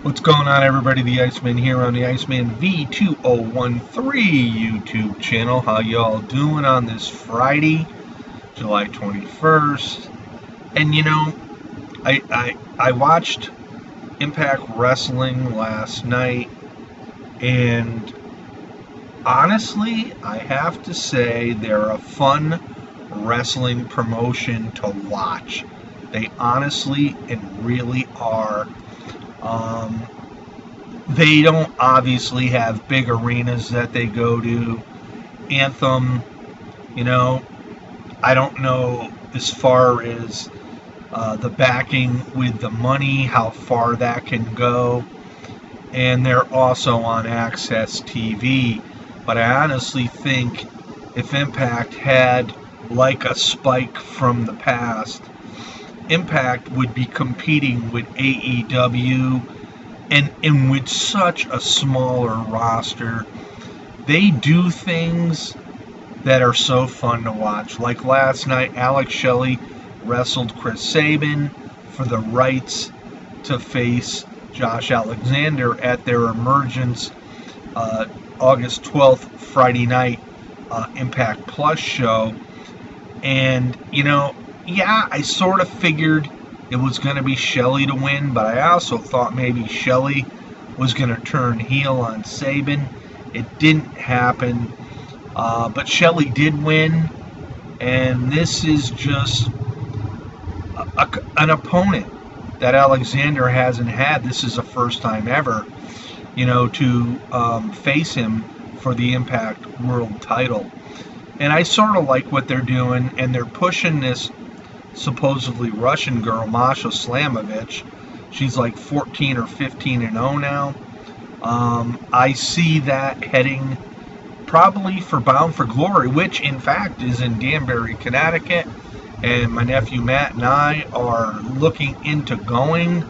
What's going on, everybody? The Iceman here on the Iceman V2013 YouTube channel. How y'all doing on this Friday, July 21st? And I watched Impact Wrestling last night, and honestly, I have to say they're a fun wrestling promotion to watch. They honestly and really are. They don't obviously have big arenas that they go to. Anthem, you know, I don't know as far as the backing with the money, how far that can go. And they're also on Access TV. But I honestly think if Impact had like a Spike from the past, Impact would be competing with AEW, and with such a smaller roster, they do things that are so fun to watch. Like last night, Alex Shelley wrestled Chris Sabin for the rights to face Josh Alexander at their Emergence August 12th, Friday night Impact Plus show. And, I sort of figured it was going to be Shelley to win, but I also thought maybe Shelley was going to turn heel on Sabin. It didn't happen, but Shelley did win, and this is just an opponent that Alexander hasn't had. This is the first time ever, to face him for the Impact World title. And I sort of like what they're doing, and they're pushing this supposedly Russian girl, Masha Slamovich. She's like 14 or 15 and 0 now. I see that heading probably for Bound for Glory, which in fact is in Danbury, Connecticut. And my nephew Matt and I are looking into going.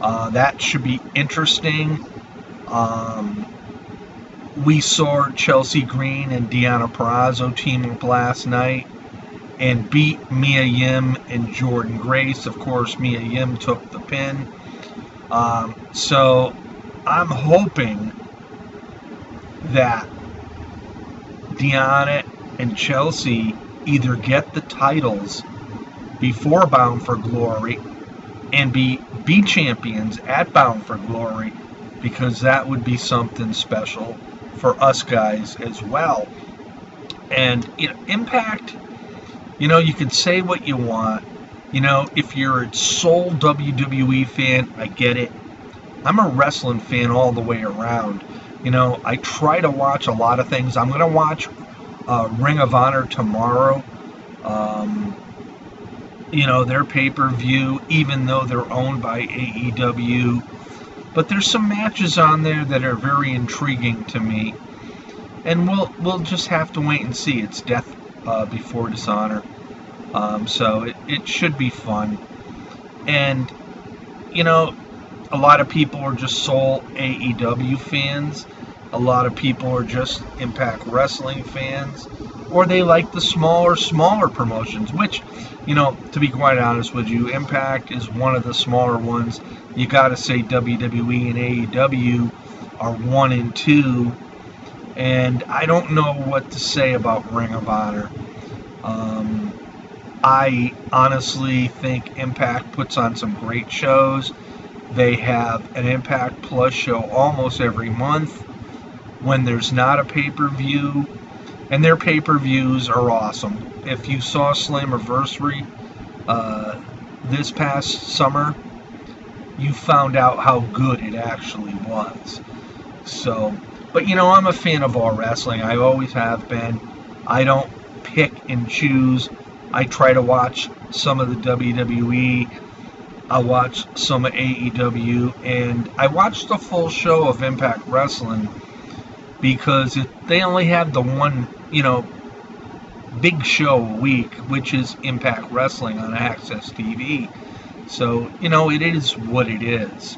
That should be interesting. We saw Chelsea Green and Deonna Purrazzo team up last night and beat Mia Yim and Jordan Grace. Of course, Mia Yim took the pin. So I'm hoping that Deonna and Chelsea either get the titles before Bound for Glory and be champions at Bound for Glory, because that would be something special for us guys as well. And Impact, you can say what you want. If you're a sole WWE fan, I get it. I'm a wrestling fan all the way around. I try to watch a lot of things. I'm going to watch Ring of Honor tomorrow. Their pay-per-view, even though they're owned by AEW. But there's some matches on there that are very intriguing to me. And we'll just have to wait and see. It's Death Before Dishonor. So it should be fun. And, a lot of people are just sole AEW fans. A lot of people are just Impact Wrestling fans. Or they like the smaller promotions, which, to be quite honest with you, Impact is one of the smaller ones. You got to say WWE and AEW are 1 and 2. And I don't know what to say about Ring of Honor. I honestly think Impact puts on some great shows. They have an Impact Plus show almost every month when there's not a pay-per-view. And their pay-per-views are awesome. If you saw Slammiversary this past summer, you found out how good it actually was. So, but I'm a fan of all wrestling. I always have been. I don't pick and choose. I try to watch some of the WWE. I watch some of AEW, and I watched the full show of Impact Wrestling because they only have the one, big show a week, which is Impact Wrestling on Access TV. So, it is what it is.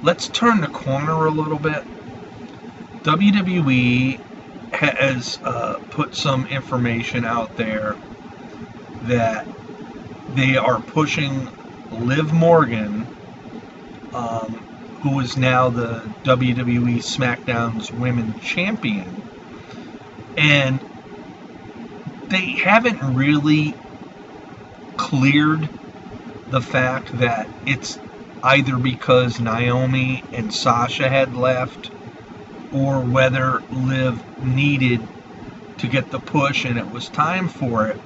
Let's turn the corner a little bit. WWE has put some information out there that they are pushing Liv Morgan who is now the WWE SmackDown's Women's Champion. And they haven't really cleared the fact that it's either because Naomi and Sasha had left, or whether Liv needed to get the push and it was time for it.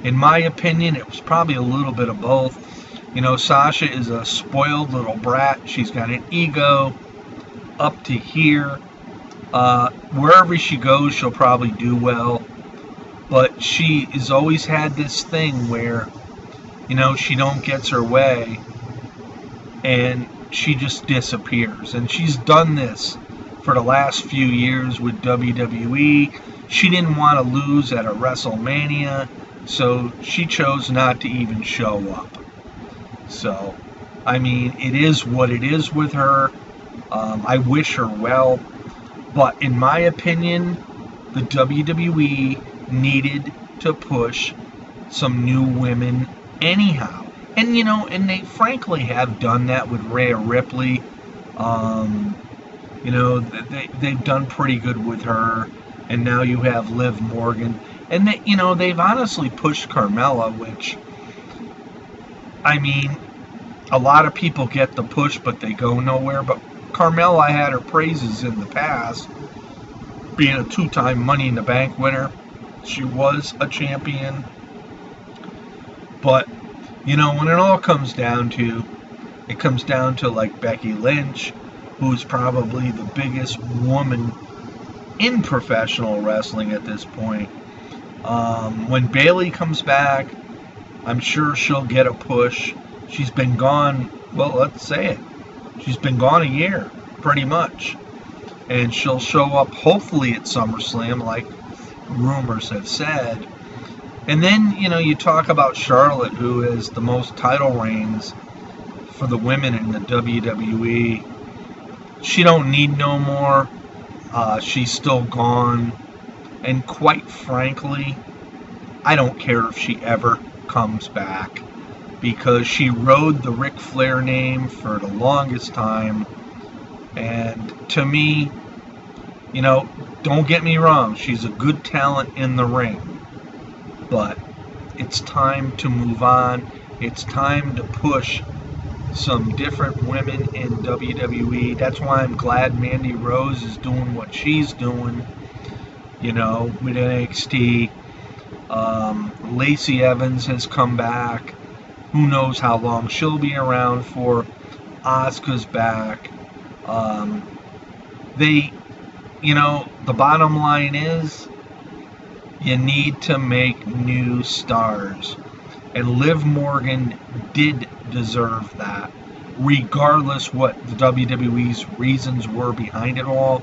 In my opinion, it was probably a little bit of both. You know, Sasha is a spoiled little brat. She's got an ego up to here. Wherever she goes, she'll probably do well. But she has always had this thing where, you know, she don't gets her way and she just disappears. And she's done this for the last few years with WWE. She didn't want to lose at a WrestleMania, so she chose not to even show up. So, I mean, it is what it is with her. I wish her well. But in my opinion, the WWE needed to push some new women anyhow. And, you know, and they frankly have done that with Rhea Ripley. You know, they've done pretty good with her. And now you have Liv Morgan. And, they, you know, they've honestly pushed Carmella, which, I mean, a lot of people get the push, but they go nowhere. But Carmella had her praises in the past, being a two-time Money in the Bank winner. She was a champion. But, you know, when it all comes down to, it comes down to like Becky Lynch, who's probably the biggest woman in professional wrestling at this point. When Bayley comes back, I'm sure she'll get a push. She's been gone, well, let's say it. She's been gone a year, pretty much. And she'll show up hopefully at SummerSlam, like rumors have said. And then, you know, you talk about Charlotte, who has the most title reigns for the women in the WWE. She don't need no more. She's still gone. And quite frankly, I don't care if she ever comes back, because she rode the Ric Flair name for the longest time. And to me, you know, don't get me wrong, she's a good talent in the ring. But it's time to move on. It's time to push some different women in WWE. That's why I'm glad Mandy Rose is doing what she's doing, you know, with NXT. Lacey Evans has come back. Who knows how long she'll be around for. Asuka's back. You know, the bottom line is, you need to make new stars. And Liv Morgan did deserve that, regardless what the WWE's reasons were behind it all.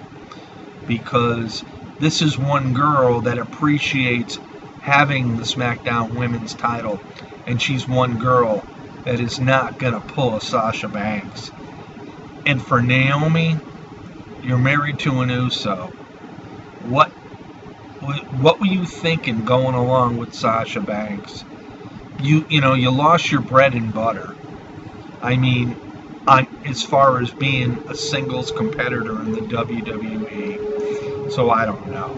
Because this is one girl that appreciates having the SmackDown Women's title. And she's one girl that is not going to pull a Sasha Banks. And for Naomi, you're married to an Uso. What were you thinking going along with Sasha Banks? You know, you lost your bread and butter. I mean, as far as being a singles competitor in the WWE. So I don't know.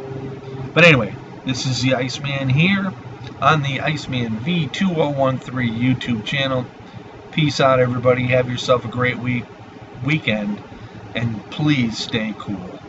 But anyway, this is the Iceman here on the Iceman V2013 YouTube channel. Peace out, everybody. Have yourself a great weekend. And please stay cool.